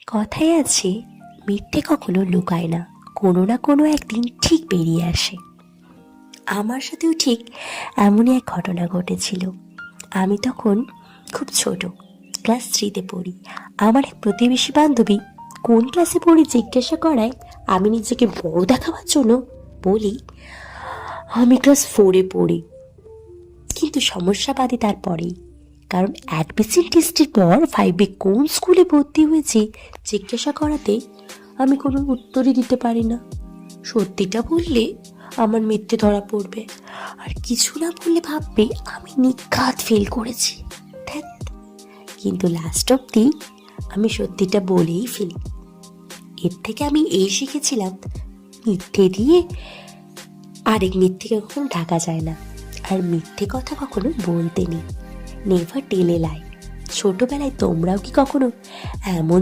কথায় আছে, মিথ্যে কখনো লুকায় না, কোনো না কোনো একদিন ঠিক বেরিয়ে আসে। আমার সাথেও ঠিক এমনই এক ঘটনা ঘটেছিল। আমি তখন খুব ছোট, ক্লাস 3-তে পড়ি। আমার এক প্রতিবেশী বান্ধবী কোন ক্লাসে পড়ি জিজ্ঞাসা করায় আমি নিজেকে বড় দেখাবার জন্য বলি আমি ক্লাস 4-এ পড়ি। কিন্তু সমস্যা বাদে তারপরেই, কারণ অ্যাডমিশন টেস্টের পর 5-এ কোন স্কুলে ভর্তি হয়েছি জিজ্ঞাসা করাতে আমি কোনো উত্তরই দিতে পারি না। সত্যিটা বললে আমার মিথ্যে ধরা পড়বে, আর কিছু না বললে ভাববে আমি নিঘাত ফেল করেছি। ধ্যাৎ। কিন্তু লাস্ট অবধি আমি সত্যিটা বলেই ফেলি। এর থেকে আমি এই শিখেছিলাম, মিথ্যে দিয়ে আরেক মিথ্যেকে কখনো ঢাকা যায় না, আর মিথ্যে কথা কখনো বলতে নেই। নেভার টেল এ লাই। ছোটবেলায় তোমরাও কি কখনো এমন